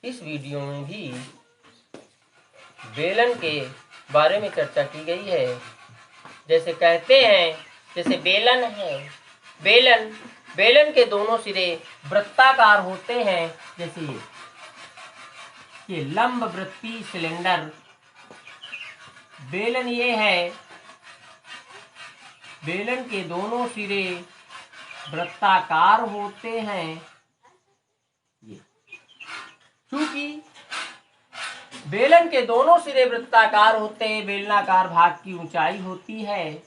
इस वीडियो में भी बेलन के बारे में चर्चा की गई है। जैसे कहते हैं, जैसे बेलन है, बेलन के दोनों सिरे वृत्ताकार होते हैं। जैसे ये लंब वृत्तीय सिलेंडर बेलन ये है, बेलन के दोनों सिरे वृत्ताकार होते हैं। ये चूंकि बेलन के दोनों सिरे वृत्ताकार होते हैं, बेलनाकार भाग की ऊंचाई होती है,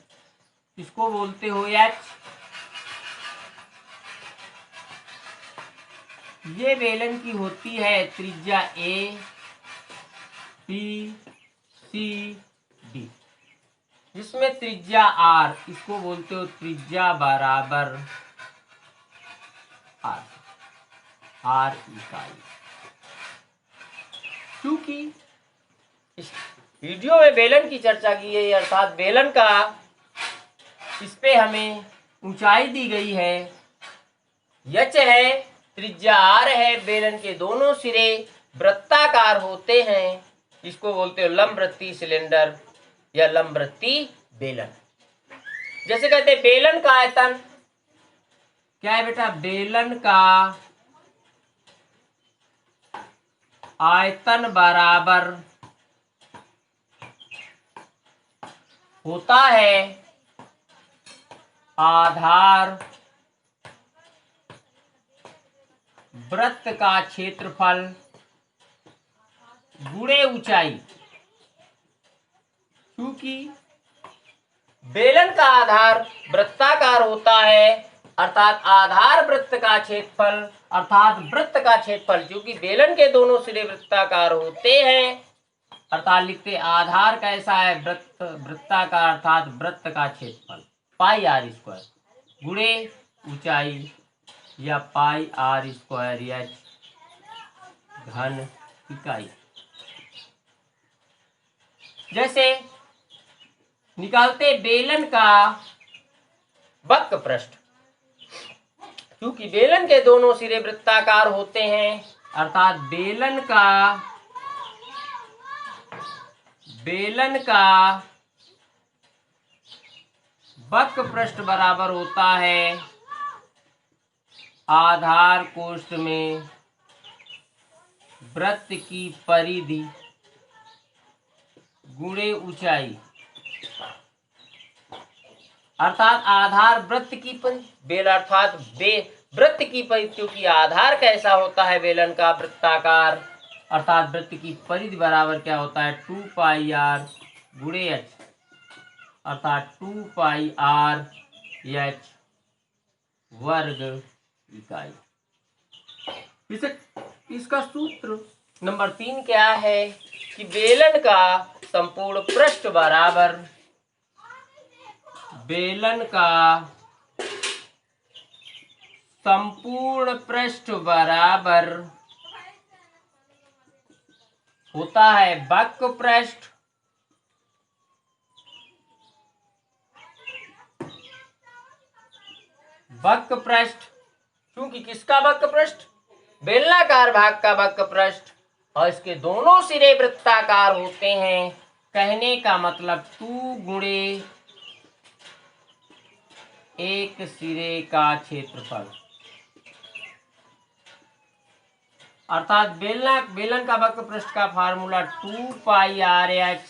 इसको बोलते हो एच। ये बेलन की होती है त्रिज्या ए, बी, सी, डी, जिसमें त्रिज्या आर, इसको बोलते हो त्रिज्या बराबर आर, आर इकाई। क्योंकि इस वीडियो में बेलन की चर्चा की है, अर्थात बेलन का इस पे हमें ऊंचाई दी गई है, एच है, त्रिज्या आर है, बेलन के दोनों सिरे वृत्ताकार होते हैं, इसको बोलते हो लंब वृत्तीय सिलेंडर या लंब वृत्तीय बेलन। जैसे कहते हैं बेलन का आयतन क्या है बेटा? बेलन का आयतन बराबर होता है आधार वृत्त का क्षेत्रफल गुणे ऊंचाई। क्योंकि बेलन का आधार वृत्ताकार होता है, अर्थात आधार वृत्त का क्षेत्रफल, अर्थात वृत्त का क्षेत्रफल, क्योंकि बेलन के दोनों सिरे वृत्ताकार होते हैं, अर्थात लिखते आधार कैसा है? वृत्ताकार, अर्थात वृत्त का क्षेत्रफल पाई आर स्क्वायर गुणे ऊंचाई या पाई आर स्क्वायर एच घन इकाई। जैसे निकालते बेलन का वक्र पृष्ठ, क्योंकि बेलन के दोनों सिरे वृत्ताकार होते हैं, अर्थात बेलन का वक्र पृष्ठ बराबर होता है आधार कोष्ठ में वृत्त की परिधि गुणे ऊंचाई, अर्थात आधार वृत्त की बेल, अर्थात वृत्त की परिधि, क्योंकि आधार कैसा होता है बेलन का? वृत्ताकार, अर्थात वृत्त की परिधि बराबर क्या होता है? 2 पाई आर गुणे एच, अर्थात 2 पाई आर एच वर्ग इकाई। इसका सूत्र नंबर 3 क्या है कि बेलन का संपूर्ण पृष्ठ बराबर, बेलन का संपूर्ण पृष्ठ बराबर होता है वक्र पृष्ठ क्योंकि किसका वक्र पृष्ठ? बेलनाकार भाग का वक्र पृष्ठ, और इसके दोनों सिरे वृत्ताकार होते हैं। कहने का मतलब 2 गुणे एक सिरे का क्षेत्रफल, अर्थात बेलन का वक्र पृष्ठ का formula 2 pi R H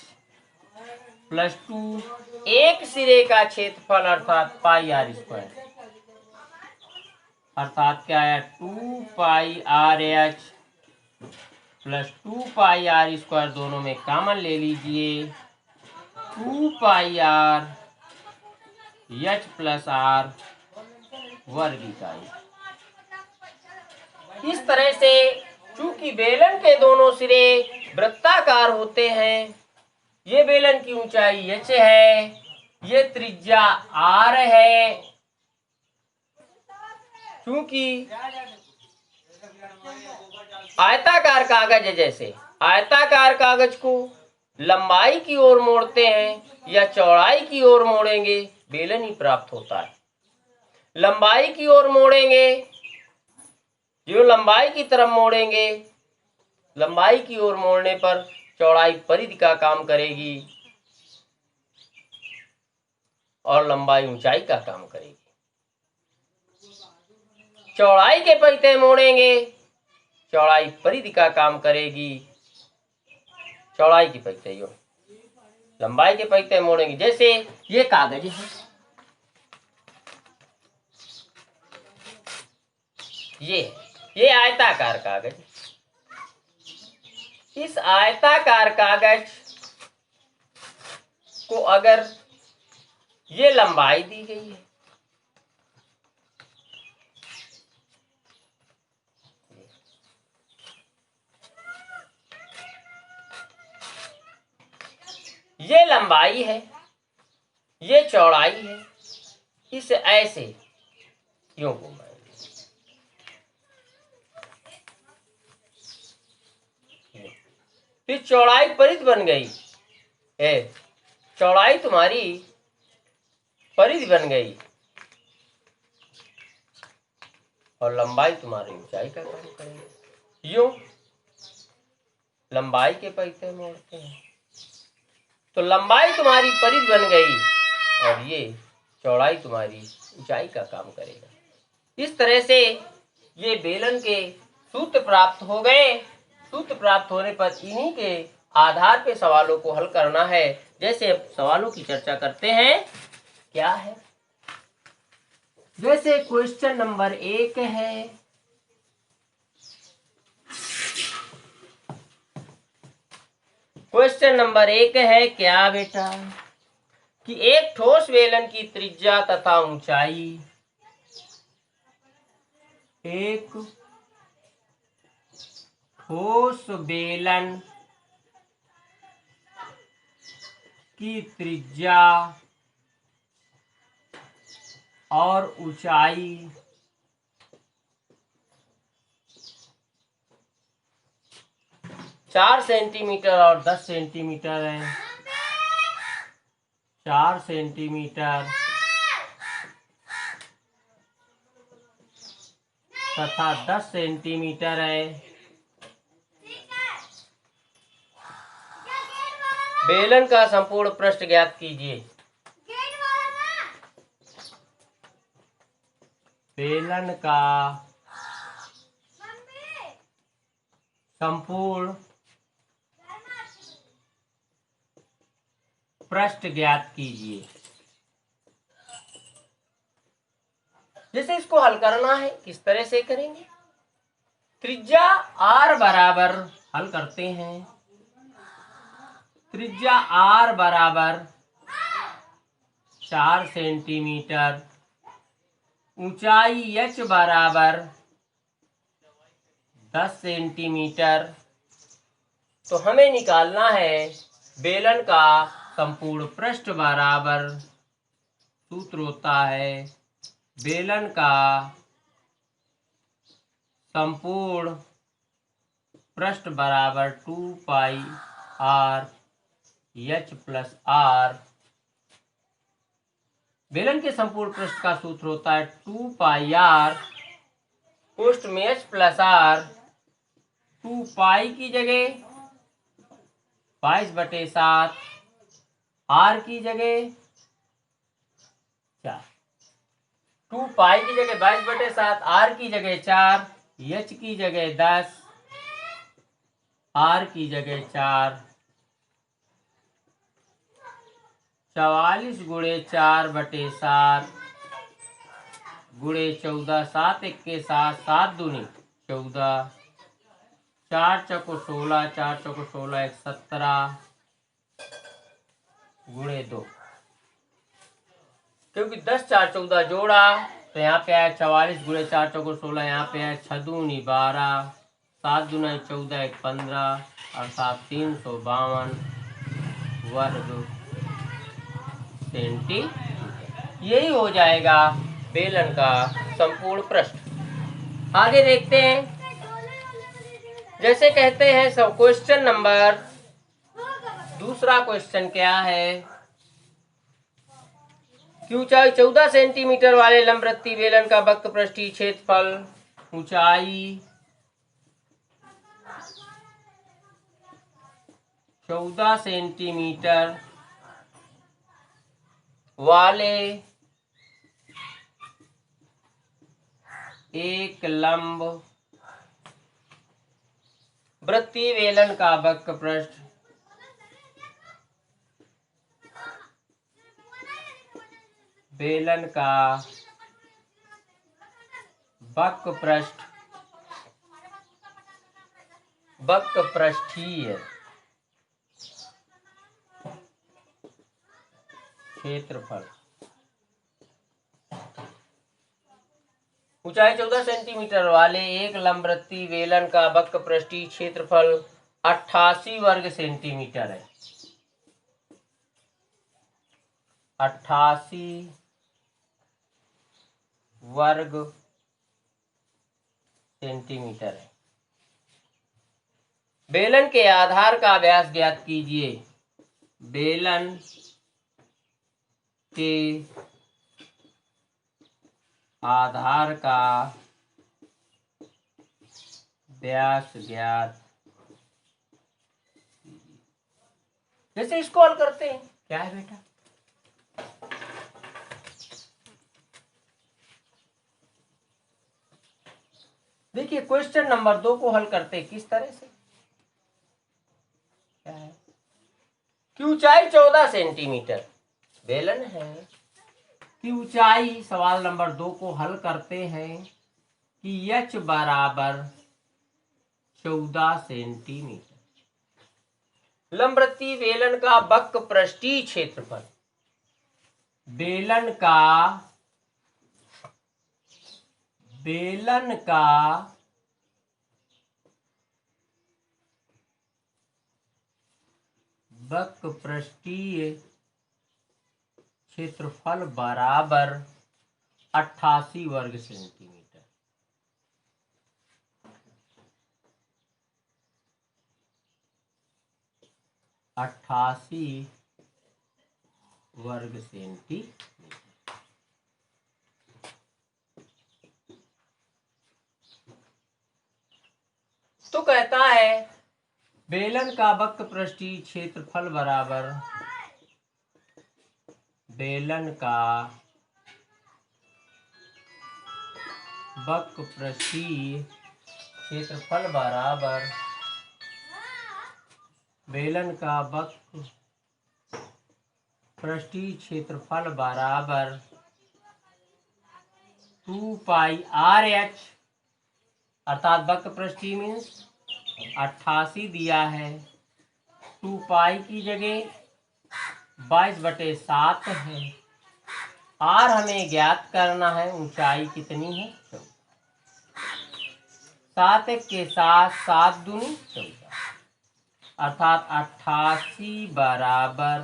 plus 2 एक सिरे का क्षेत्रफल, अर्थात पाई आर स्क्वायर, अर्थात क्या है? 2 pi R H plus 2 pi R square, दोनों में कॉमन ले लीजिए, 2 pi R H plus R वर्ग इकाई। इस तरह से चूंकि बेलन के दोनों सिरे वृत्ताकार होते हैं, ये बेलन की ऊंचाई एच है, ये त्रिज्या आर है, क्योंकि आयताकार कागज है, जैसे आयताकार कागज को लंबाई की ओर मोड़ते हैं या चौड़ाई की ओर मोड़ेंगे, बेलन ही प्राप्त होता है। लंबाई की ओर मोड़ेंगे, जो लंबाई की तरफ मोड़ेंगे लंबाई की ओर मोड़ने पर चौड़ाई परिधि का काम करेगी और लंबाई ऊंचाई का काम करेगी। चौड़ाई के पहिते मोड़ेंगे, चौड़ाई परिधि का काम करेगी। चौड़ाई के पहिते यूं, लंबाई के पहिते मोड़ेंगे। जैसे ये कागज है, ये आयताकार कागज। इस आयताकार कागज को अगर ये लंबाई दी गई है, ये लंबाई है, ये चौड़ाई है, इसे ऐसे यूं घुमाएंगे। फिर चौड़ाई परिधि बन गई, चौड़ाई तुम्हारी परिधि बन गई और लंबाई तुम्हारी ऊंचाई का काम करेगी। यूं लंबाई के पहिते मोड़ते हैं तो लंबाई तुम्हारी परिधि बन गई और ये चौड़ाई तुम्हारी ऊंचाई का काम करेगा। इस तरह से ये बेलन के सूत्र प्राप्त हो गए। सूत्र प्राप्त होने पर इन्हीं के आधार पे सवालों को हल करना है। जैसे अब सवालों की चर्चा करते हैं। क्या है, जैसे क्वेश्चन नंबर 1 है, क्वेश्चन नंबर 1 है क्या बेटा, कि एक ठोस बेलन की त्रिज्या तथा ऊंचाई, एक ठोस बेलन की त्रिज्या और ऊंचाई 4 सेंटीमीटर और 10 सेंटीमीटर है। 4 सेंटीमीटर तथा 10 सेंटीमीटर है। बेलन का संपूर्ण पृष्ठ ज्ञात कीजिए। बेलन का संपूर्ण पृष्ठ ज्ञात कीजिए। जैसे इसको हल करना है, किस तरह से करेंगे। त्रिज्या r बराबर, हल करते हैं, त्रिज्या r बराबर 4 सेंटीमीटर, ऊंचाई h बराबर 10 सेंटीमीटर। तो हमें निकालना है बेलन का संपूर्ण पृष्ठ बराबर, सूत्र होता है बेलन का संपूर्ण पृष्ठ बराबर 2 पाई r h प्लस r। बेलन के संपूर्ण पृष्ठ का सूत्र होता है 2 पाई r, पृष्ठ में h प्लस r, 2 पाई की जगह 22/7, r की जगह 4, 2 पाई की जगह 22/7, r की जगह 4, h की जगह 10, r की जगह 4, 44 गुणे 4/7 गुणे 14, 7 1 7, 7 दूनी 14, 4 चौको 16, 4 चौको 16, 17 गुणे 2। क्योंकि 10 4 14 जोड़ा तो यहाँ पे आया 44 गुणे 4 चौको 16, यहाँ पे आया 6 दूनी 12, 7 दूना 14, 1 15, अर्थात 352 वर्ग सेंटीमीटर। यही हो जाएगा बेलन का संपूर्ण पृष्ठ। आगे देखते हैं। जैसे कहते हैं सब क्वेश्चन नंबर, दूसरा क्वेश्चन क्या है, कि ऊंचाई 14 सेंटीमीटर वाले लंबवृत्तीय बेलन का वक्र पृष्ठीय क्षेत्रफल, ऊंचाई 14 सेंटीमीटर वाले एक लंब वृत्तीय बेलन का वक्र पृष्ठ बेलन का वक्र पृष्ठीय क्षेत्रफल ऊंचाई 14 सेंटीमीटर वाले एक लंबवृत्तीय बेलन का वक्र पृष्ठीय क्षेत्रफल 88 वर्ग सेंटीमीटर है। 88 वर्ग सेंटीमीटर है। बेलन के आधार का व्यास ज्ञात कीजिए। बेलन के आधार का व्यास ज्ञात। जैसे इसको हल करते हैं, क्या है बेटा? देखिए क्वेश्चन नंबर 2 को हल करते हैं किस तरह से। क्या है कि ऊंचाई 14 सेंटीमीटर बेलन है कि ऊंचाई, सवाल नंबर 2 को हल करते हैं कि h बराबर 14 सेंटीमीटर। लंबवृत्तीय बेलन का वक्र पृष्ठीय क्षेत्रफल, बेलन का वक्र पृष्ठीय क्षेत्रफल बराबर 88 वर्ग सेंटीमीटर। 88 वर्ग सेंटीमीटर। तो कहता है बेलन का वक्र पृष्ठीय क्षेत्रफल बराबर बेलन का वक्र पृष्ठीय क्षेत्रफल बराबर बेलन का वक्र पृष्ठीय क्षेत्रफल बराबर 2 पाई आर एच, अर्थात वक्र पृष्ठीय मीन्स 88 दिया है, 2 पाई की जगह 22/7 है। आर हमें ज्ञात करना है, ऊंचाई कितनी है 7 के साथ 7 दूनी 14, अर्थात 88 बराबर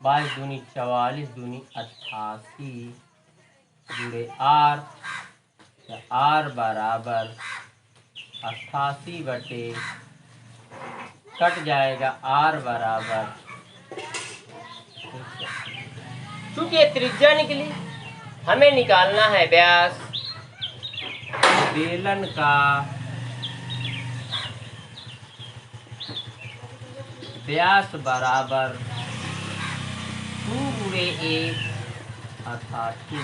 22 दूनी 44 दूनी 88 जुड़े आर, आर बराबर 88 बटे कट जाएगा आर बराबर, चूंकि त्रिज्या निकली हमें निकालना है व्यास। बेलन का व्यास बराबर 2 गुणे 1 अर्थात 2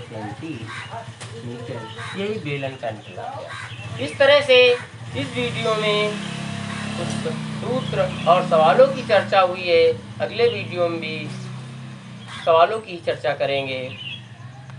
सेंटीमीटर। यही बेलन का निकला गया। इस तरह से इस वीडियो में कुछ सूत्र और सवालों की चर्चा हुई है। अगले वीडियो में भी सवालों की चर्चा करेंगे।